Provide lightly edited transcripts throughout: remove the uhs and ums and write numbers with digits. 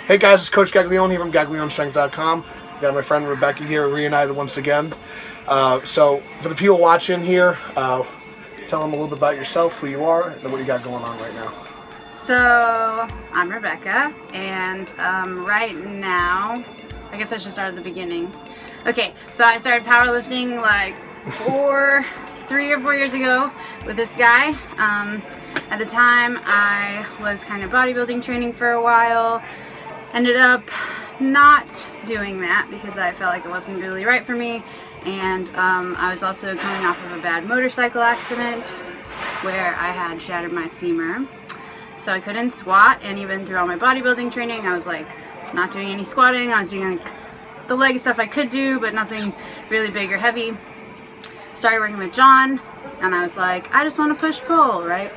Hey guys, it's Coach Gaglione here from GaglioneStrength.com. Got my friend Rebecca here, reunited once again. So for the people watching here, tell them a little bit about yourself, who you are, and what you got going on right now. So I'm Rebecca, and right now, I guess I should start at the beginning. Okay, so I started powerlifting like 3 or 4 years ago with this guy. At the time, I was kind of bodybuilding training for a while. Ended up not doing that because I felt like it wasn't really right for me, and I was also coming off of a bad motorcycle accident where I had shattered my femur, so I couldn't squat. And even through all my bodybuilding training, I was like not doing any squatting. I was doing like the leg stuff I could do, but nothing really big or heavy. Started working with John, and I was like, I just want to push pull, right?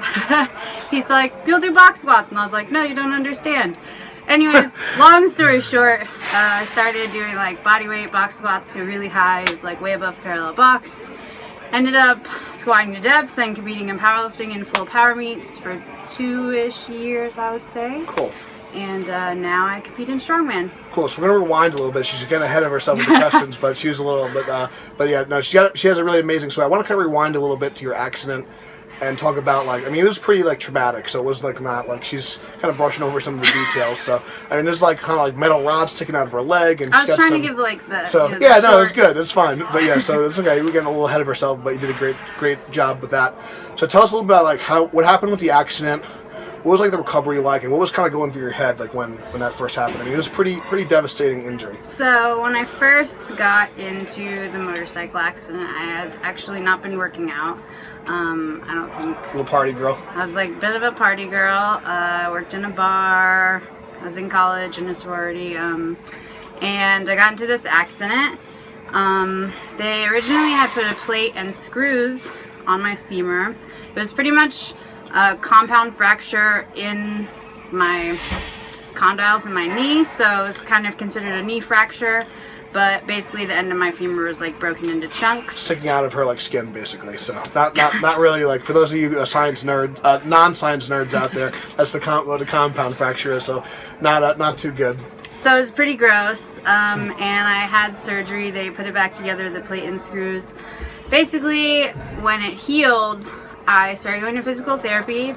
He's like, you'll do box squats, and I was like, no, you don't understand. Anyways, long story short, I started doing like body weight box squats to really high, like way above parallel box. Ended up squatting to depth and competing in powerlifting in full power meets for 2-ish years, I would say. Cool. And now I compete in strongman. Cool. So we're gonna rewind a little bit. She's getting ahead of herself with the questions, but she was a little bit. But yeah, no, she has a really amazing. So I want to kind of rewind a little bit to your accident and talk about, like, I mean, it was pretty like traumatic. So it was like not like she's kind of brushing over some of the details. So I mean, there's like kind of like metal rods sticking out of her leg, and I was trying to give like the. So you know, yeah, the no, short. it's good. It's fine. But yeah, so it's okay. We're getting a little ahead of herself, but you did a great job with that. So tell us a little bit about like what happened with the accident. What was like the recovery like, and what was kind of going through your head like when that first happened? I mean, it was pretty devastating injury. So when I first got into the motorcycle accident, I had actually not been working out. I don't think. Little party girl. I was like a bit of a party girl. I worked in a bar. I was in college in a sorority, and I got into this accident. They originally had put a plate and screws on my femur. It was pretty much a compound fracture in my condyles in my knee, so it was kind of considered a knee fracture, but basically the end of my femur was like broken into chunks, sticking out of her like skin, basically. So not really like, for those of you science nerd, non-science nerds out there, that's what the compound fracture is. So not too good. So it was pretty gross, and I had surgery. They put it back together, the plate and screws. Basically, when it healed, I started going to physical therapy,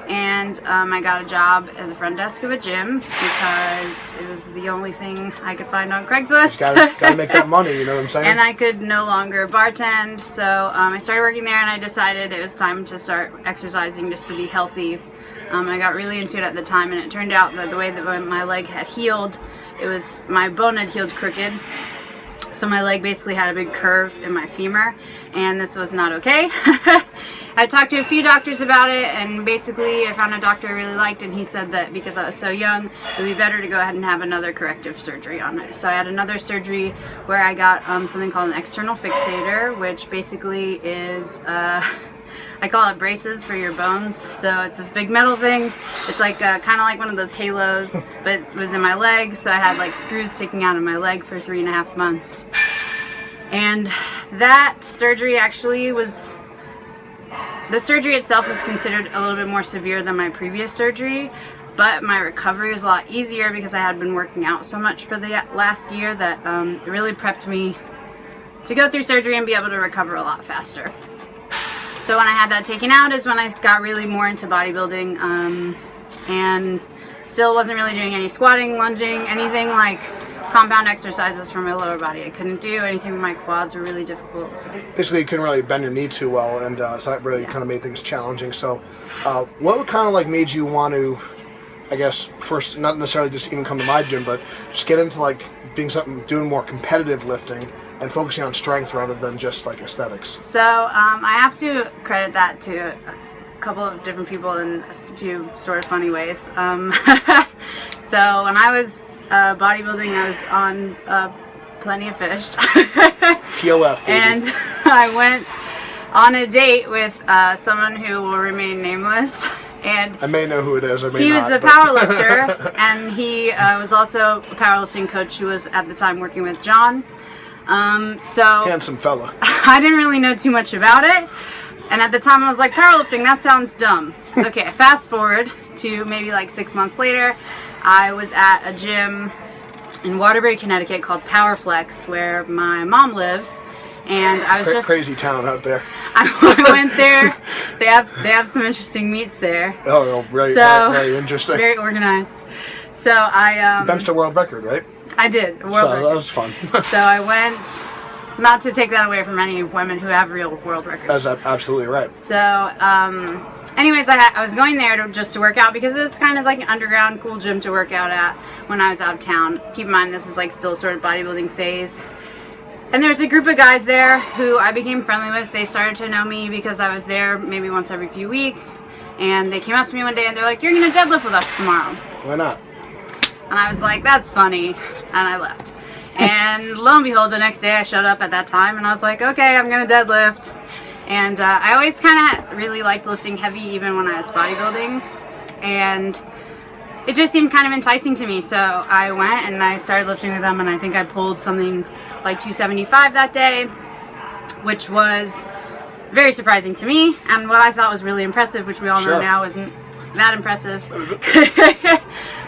and I got a job at the front desk of a gym because it was the only thing I could find on Craigslist. Gotta make that money, you know what I'm saying? And I could no longer bartend, so I started working there, and I decided it was time to start exercising just to be healthy. I got really into it at the time, and it turned out that the way that my leg had healed, my bone had healed crooked. So my leg basically had a big curve in my femur, and this was not okay. I talked to a few doctors about it, and basically I found a doctor I really liked, and he said that because I was so young, it would be better to go ahead and have another corrective surgery on it. So I had another surgery where I got something called an external fixator, which basically is I call it braces for your bones. So it's this big metal thing. It's like kind of like one of those halos, but it was in my leg. So I had like screws sticking out of my leg for 3.5 months. And that surgery actually was, the surgery itself was considered a little bit more severe than my previous surgery, but my recovery was a lot easier because I had been working out so much for the last year that it really prepped me to go through surgery and be able to recover a lot faster. So when I had that taken out is when I got really more into bodybuilding, and still wasn't really doing any squatting, lunging, anything like compound exercises for my lower body. I couldn't do anything with my quads, were really difficult. So. Basically, you couldn't really bend your knee too well, and so that really kind of made things challenging. So what kind of like made you want to, I guess, first, not necessarily just even come to my gym, but just get into like doing more competitive lifting and focusing on strength rather than just like aesthetics? So I have to credit that to a couple of different people in a few sort of funny ways. So when I was bodybuilding, I was on Plenty of Fish. POF, baby. And I went on a date with someone who will remain nameless. And I may know who it is, I may he not. was a powerlifter, and he was also a powerlifting coach who was at the time working with John. So handsome fella. I didn't really know too much about it, and at the time I was like, powerlifting, that sounds dumb. Okay, fast forward to maybe like 6 months later, I was at a gym in Waterbury, Connecticut called Powerflex, where my mom lives. And I was just crazy town out there. I went there. They have some interesting meets there. Oh, very, so, very interesting. Very organized. So I you benched a world record, right? I did. So that was fun. So I went, not to take that away from any women who have real world records. That's absolutely right. So, anyways, I was going there just to work out because it was kind of like an underground cool gym to work out at when I was out of town. Keep in mind, this is like still sort of bodybuilding phase. And there's a group of guys there who I became friendly with. They started to know me because I was there maybe once every few weeks. And they came up to me one day and they're like, "You're going to deadlift with us tomorrow." Why not? And I was like, "That's funny." And I left. And lo and behold, the next day I showed up at that time and I was like, "Okay, I'm going to deadlift." And I always kind of really liked lifting heavy even when I was bodybuilding. And it just seemed kind of enticing to me. So I went and I started lifting with them, and I think I pulled something like 275 that day, which was very surprising to me, and what I thought was really impressive, which we all know now isn't that impressive.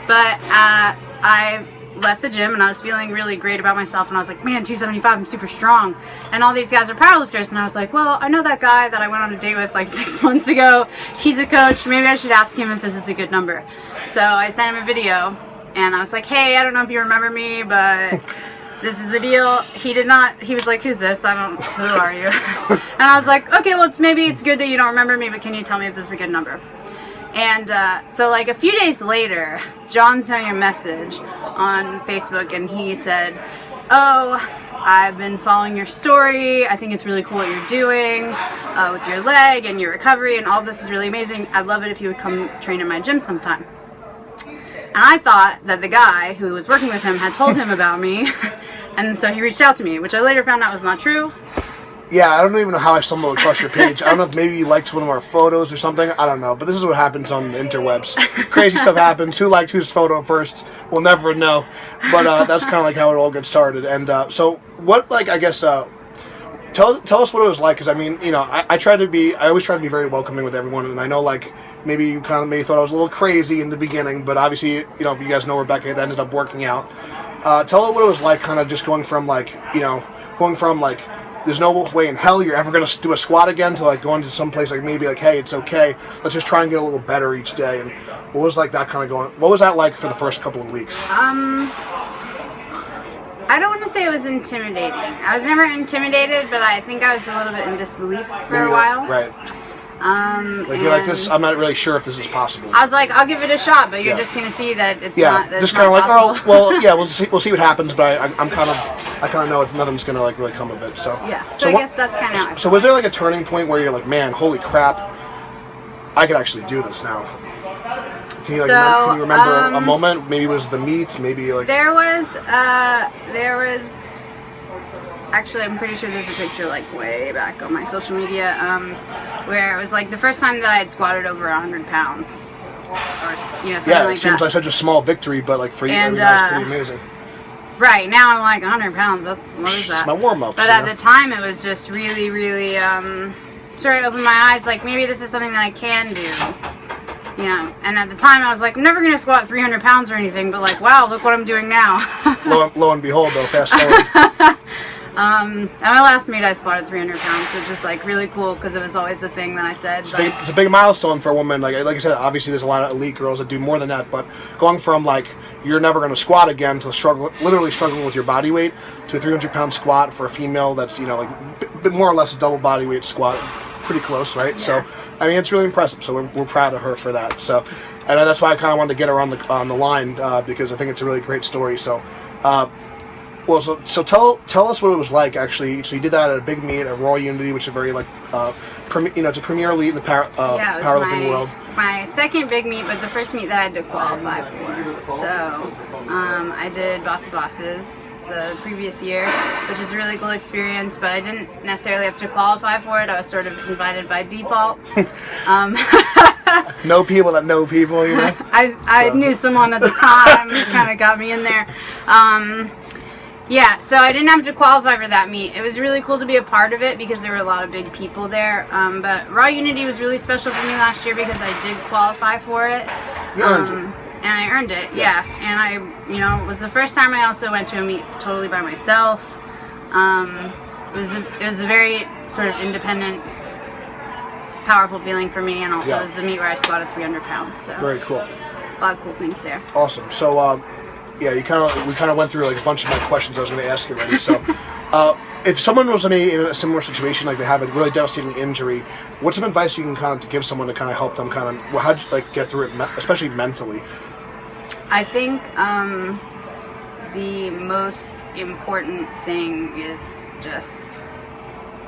But I left the gym and I was feeling really great about myself, and I was like, "Man, 275, I'm super strong." And all these guys are powerlifters, and I was like, "Well, I know that guy that I went on a date with like 6 months ago. He's a coach. Maybe I should ask him if this is a good number." So I sent him a video and I was like, "Hey, I don't know if you remember me, but this is the deal." He did not. He was like, "Who's this? Who are you?" And I was like, "Okay, well, maybe it's good that you don't remember me, but can you tell me if this is a good number?" And so like a few days later, John sent me a message on Facebook and he said, "Oh, I've been following your story. I think it's really cool what you're doing with your leg and your recovery, and all of this is really amazing. I'd love it if you would come train in my gym sometime." And I thought that the guy who was working with him had told him about me, and so he reached out to me, which I later found out was not true. Yeah, I don't even know how I stumbled across your page. I don't know if maybe you liked one of our photos or something. I don't know, but this is what happens on the interwebs. Crazy stuff happens. Who liked whose photo first? We'll never know. But that's kind of like how it all gets started. And so what, like, I guess, tell us what it was like, because I mean, you know, I always try to be very welcoming with everyone, and I know, like, maybe you kind of maybe thought I was a little crazy in the beginning, but obviously, you know, if you guys know Rebecca, it ended up working out. Tell her what it was like, kind of just going from like there's no way in hell you're ever going to do a squat again to like going to some place like maybe like, "Hey, it's okay, let's just try and get a little better each day." And what was like that kind of going? What was that like for the first couple of weeks? I don't want to say it was intimidating. I was never intimidated, but I think I was a little bit in disbelief for a while. Right. Like you're like, "This, I'm not really sure if this is possible." I was like, "I'll give it a shot," but you're just gonna see that it's not. That just kind of like, possible. "Oh, well, yeah, we'll see what happens." But I kind of know nothing's gonna like really come of it. So yeah. So I guess that's kind of. So was there like a turning point where you're like, "Man, holy crap, I could actually do this now"? Can you can you remember a moment? Maybe it was the meet. Maybe like there was. Actually, I'm pretty sure there's a picture like way back on my social media where it was like the first time that I had squatted over 100 pounds, or something like that. Yeah, it seems like such a small victory, but like for you, I mean, that's pretty amazing. Right now, I'm like 100 pounds. What is that? It's my warm ups. But at the time, it was just really, really sort of opened my eyes. Like maybe this is something that I can do. You know, and at the time I was like, I'm never going to squat 300 pounds or anything, but like, wow, look what I'm doing now. lo and behold, though, fast forward. At my last meet, I squatted 300 pounds, which was like really cool because it was always the thing that I said. It's a big milestone for a woman. Like I said, obviously there's a lot of elite girls that do more than that, but going from like you're never going to squat again to literally struggling with your body weight to a 300-pound squat for a female that's, you know, like more or less a double body weight squat. Pretty close, right? Yeah. So, I mean, it's really impressive. So we're proud of her for that. So, and that's why I kind of wanted to get her on the line because I think it's a really great story. So, so tell us what it was like actually. So you did that at a big meet at Raw Unity, which is a very like, it's a premier elite in the powerlifting world. My second big meet, but the first meet that I had to qualify for. So, I did Bossy Bosses the previous year, which was a really cool experience, but I didn't necessarily have to qualify for it. I was sort of invited by default. Know people that know people, you know? I knew someone at the time that kind of got me in there. Yeah, so I didn't have to qualify for that meet. It was really cool to be a part of it because there were a lot of big people there. But Raw Unity was really special for me last year because I did qualify for it. And I earned it, yeah. And I, it was the first time I also went to a meet totally by myself. It was a very sort of independent, powerful feeling for me, and also it was the meet where I squatted 300 pounds. So very cool. A lot of cool things there. Awesome. So, we kind of went through like a bunch of my questions I was going to ask you already. So, if someone was in a similar situation, like they have a really devastating injury, what's some advice you can kind of give someone to kind of help them kind of how'd you like get through it, especially mentally? I think the most important thing is just,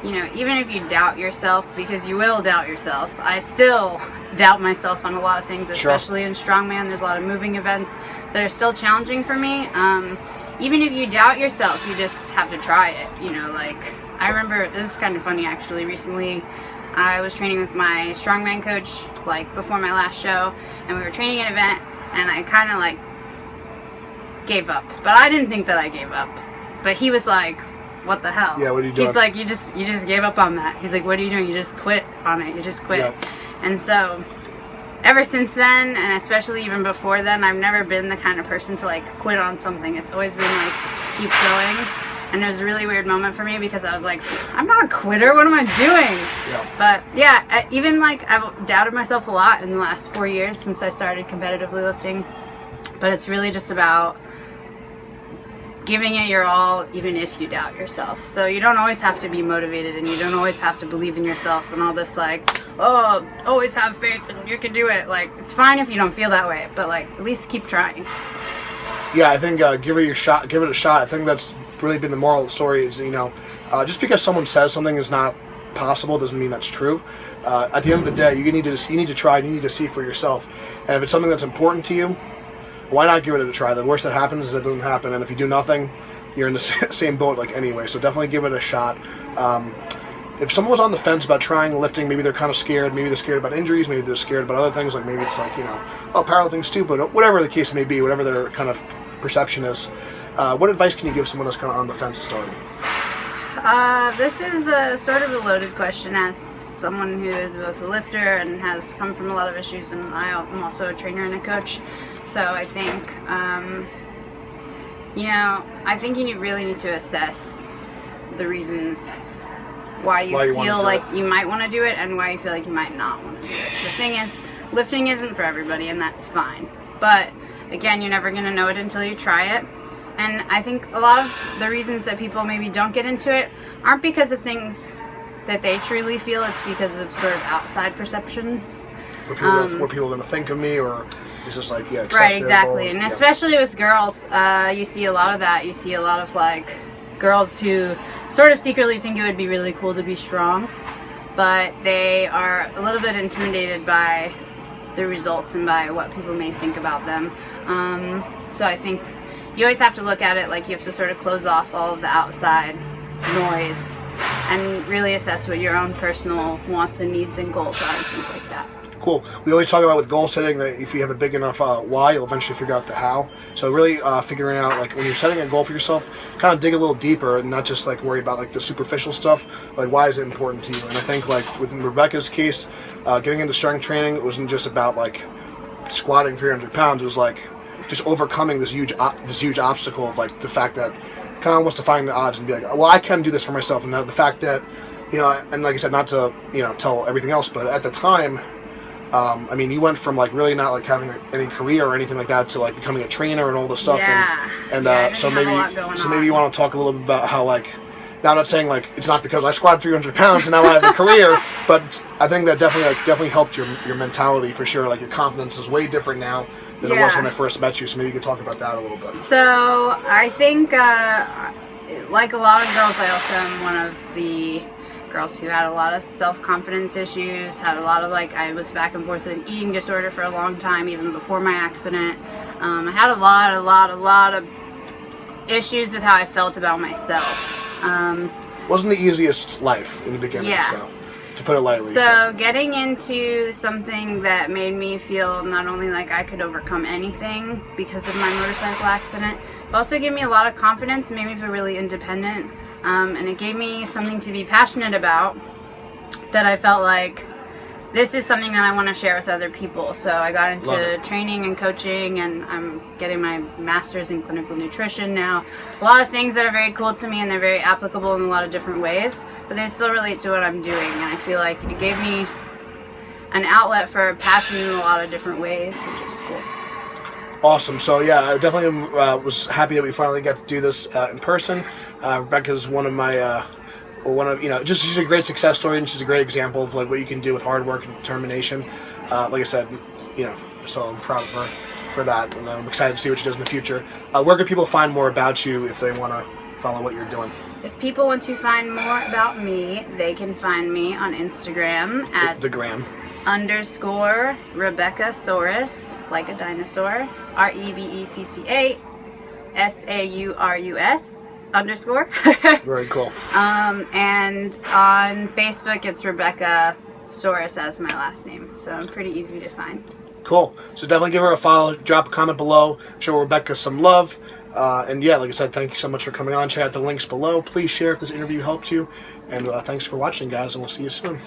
even if you doubt yourself, because you will doubt yourself. I still doubt myself on a lot of things, especially in strongman. There's a lot of moving events that are still challenging for me. Even if you doubt yourself, you just have to try it. I remember, this is kind of funny actually, recently I was training with my strongman coach, before my last show, and we were training an event, and I kind of gave up. But I didn't think that I gave up. But he was like, what the hell? Yeah, what are you doing? He's like, you just gave up on that. He's like, what are you doing? You just quit on it. You just quit. Yep. And so ever since then, and especially even before then, I've never been the kind of person to quit on something. It's always been keep going. And it was a really weird moment for me because I was like, I'm not a quitter. What am I doing? Yeah. But yeah, even I've doubted myself a lot in the last 4 years since I started competitively lifting. But it's really just about giving it your all, even if you doubt yourself. So you don't always have to be motivated, and you don't always have to believe in yourself and all this always have faith and you can do it. It's fine if you don't feel that way, but at least keep trying. Yeah, I think give it a shot. I think that's really been the moral of the story is, just because someone says something is not possible doesn't mean that's true. At the end of the day, you need to try, and you need to see for yourself. And if it's something that's important to you, why not give it a try? The worst that happens is it doesn't happen, and if you do nothing, you're in the same boat anyway. So definitely give it a shot. If someone was on the fence about trying lifting, maybe they're kind of scared. Maybe they're scared about injuries. Maybe they're scared about other things. Maybe it's powerlifting's stupid. Whatever the case may be, whatever their kind of perception is. What advice can you give someone that's kind of on the fence starting? This is a sort of a loaded question as someone who is both a lifter and has come from a lot of issues, and I'm also a trainer and a coach. So I think, I think you really need to assess the reasons why you feel like you might want to do it and why you feel like you might not want to do it. The thing is, lifting isn't for everybody, and that's fine. But again, you're never going to know it until you try it. And I think a lot of the reasons that people maybe don't get into it aren't because of things that they truly feel. It's because of sort of outside perceptions. What people are going to think of me, or it's just acceptable. Right, exactly. And especially with girls, you see a lot of that. You see a lot of girls who sort of secretly think it would be really cool to be strong, but they are a little bit intimidated by the results and by what people may think about them. So I think you always have to look at it you have to sort of close off all of the outside noise and really assess what your own personal wants and needs and goals are and things like that. Cool. We always talk about with goal setting that if you have a big enough why, you'll eventually figure out the how. So really figuring out when you're setting a goal for yourself, kind of dig a little deeper and not just worry about the superficial stuff. Why is it important to you? And I think with Rebecca's case, getting into strength training, it wasn't just about squatting 300 pounds. It was just overcoming this huge obstacle of the fact that kind of wants to find the odds and be well, I can do this for myself. And the fact that and like I said, not to tell everything else, but at the time. You went from really not having any career or anything like that to becoming a trainer and all this stuff. Yeah. So maybe you want to talk a little bit about how now I'm not saying it's not because I squatted 300 pounds and now I have a career, but I think that definitely helped your mentality for sure. Your confidence is way different now than it was when I first met you. So maybe you could talk about that a little bit. So I think like a lot of girls, I also am one of the girls who had a lot of self-confidence issues, had a lot of I was back and forth with an eating disorder for a long time, even before my accident. I had a lot of issues with how I felt about myself. Wasn't the easiest life in the beginning, so, to put it lightly. So getting into something that made me feel not only like I could overcome anything because of my motorcycle accident, but also gave me a lot of confidence and made me feel really independent. And it gave me something to be passionate about that I felt this is something that I want to share with other people. So I got into training and coaching, and I'm getting my master's in clinical nutrition now. A lot of things that are very cool to me, and they're very applicable in a lot of different ways, but they still relate to what I'm doing, and I feel like it gave me an outlet for a passion in a lot of different ways, which is cool. Awesome. So yeah, I definitely was happy that we finally got to do this in person. Rebecca's one of my she's a great success story, and she's a great example of like what you can do with hard work and determination. Like I said, so I'm proud of her for that, and I'm excited to see what she does in the future. Where can people find more about you if they want to follow what you're doing? If people want to find more about me, they can find me on Instagram at the gram _ Rebecca Saurus, like a dinosaur, REBECCA SAURUS _ Very cool. And on Facebook, it's Rebecca Saurus as my last name, so I'm pretty easy to find. Cool. So definitely give her a follow, drop a comment below, show Rebecca some love. And yeah, like I said, thank you so much for coming on. Check out the links below. Please share if this interview helped you. And thanks for watching, guys, and we'll see you soon.